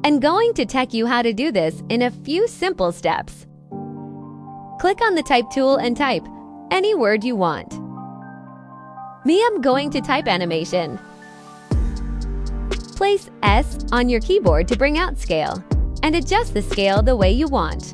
and going to tech you how to do this in a few simple steps. Click on the Type tool and type any word you want. Me, I'm going to type animation. Place S on your keyboard to bring out scale, and adjust the scale the way you want.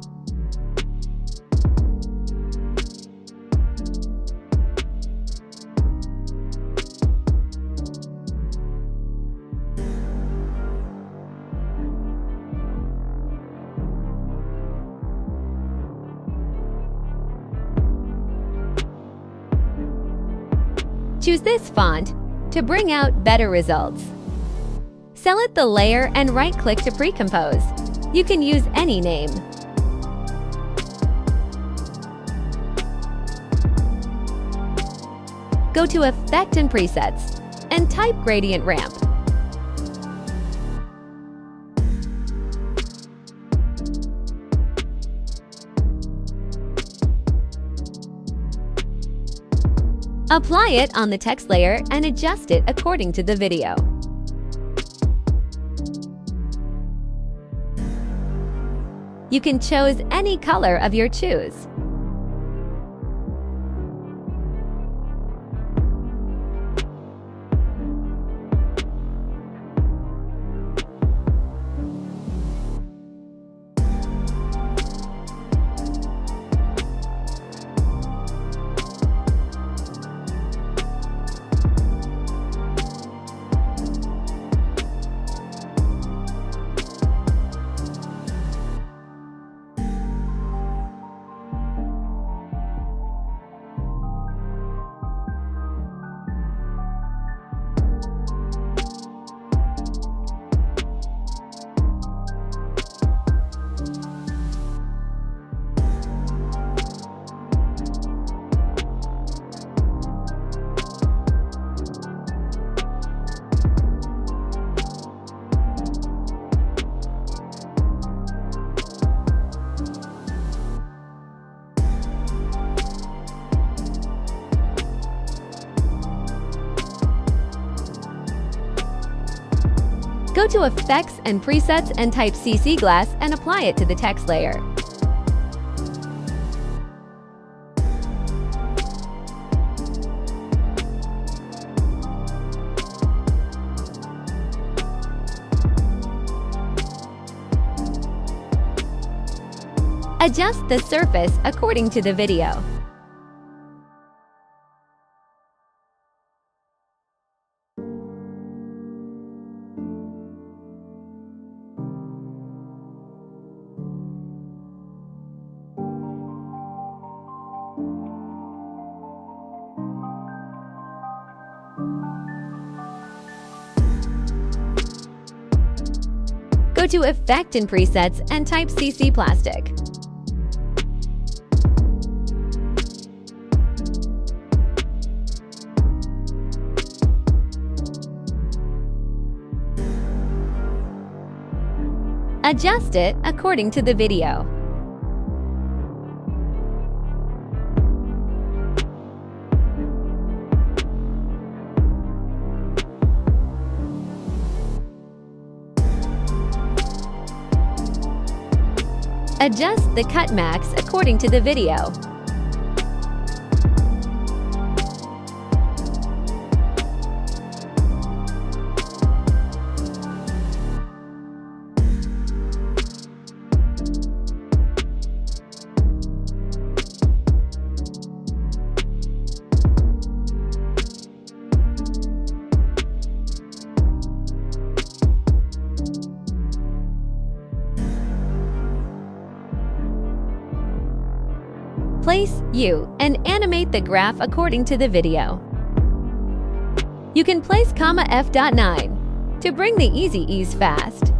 Choose this font to bring out better results. Select the layer and right-click to pre-compose. You can use any name. Go to Effect and Presets and type Gradient Ramp. Apply it on the text layer and adjust it according to the video. You can choose any color of your choice. Go to Effects and Presets and type CC Glass and apply it to the text layer. Adjust the surface according to the video. Go to Effect and Presets and type CC Plastic. Adjust it according to the video. Adjust the cut max according to the video. Place U and animate the graph according to the video. You can place F.9 to bring the easy ease fast.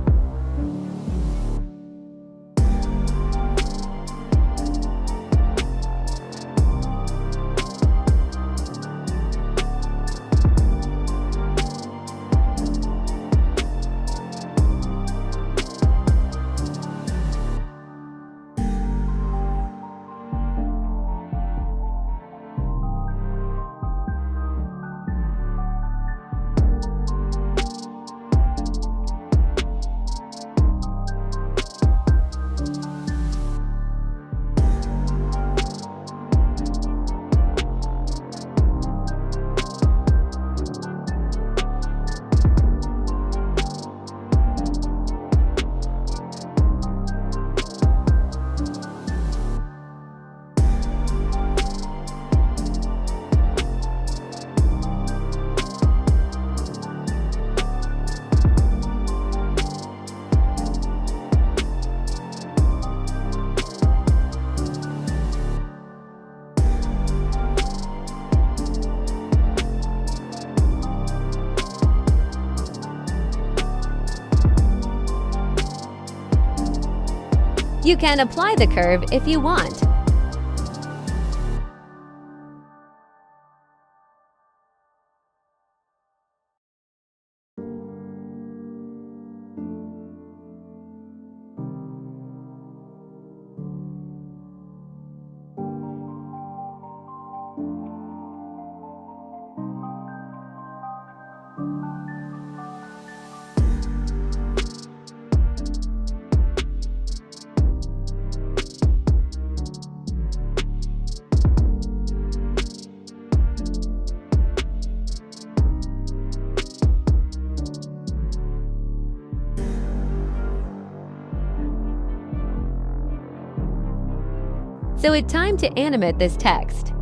You can apply the curve if you want. So it's time to animate this text.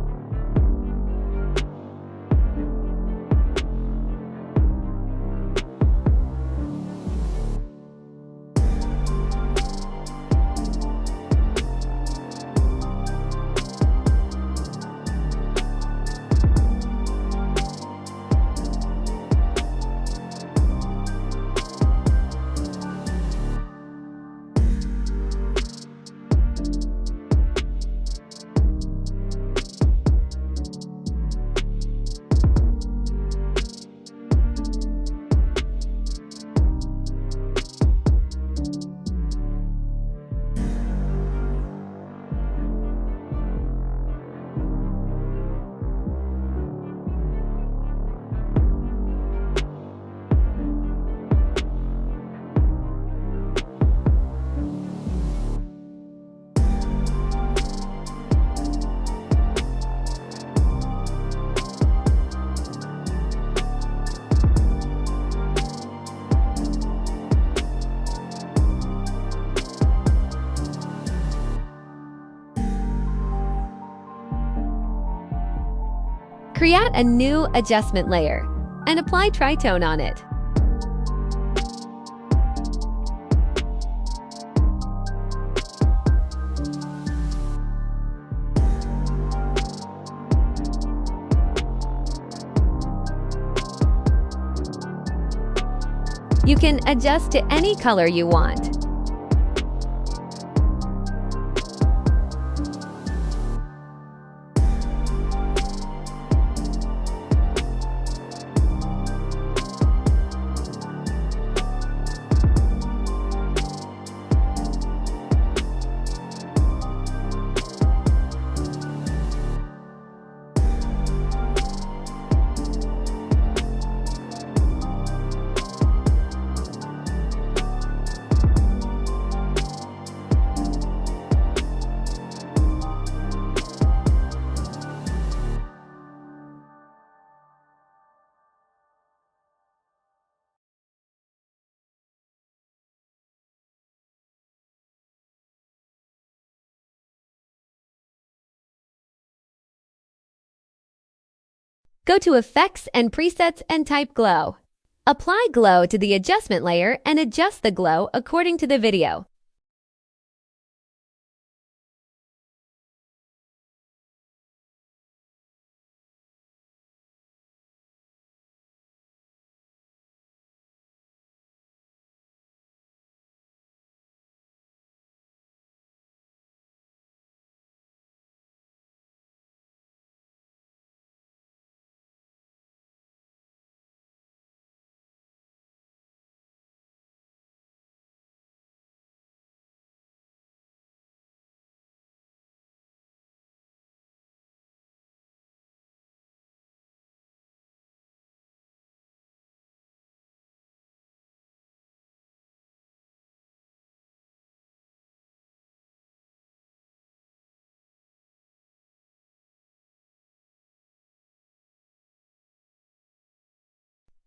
Create a new adjustment layer and apply tritone on it. You can adjust to any color you want. Go to Effects and Presets and type Glow. Apply glow to the adjustment layer and adjust the glow according to the video.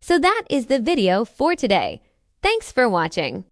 So that is the video for today. Thanks for watching.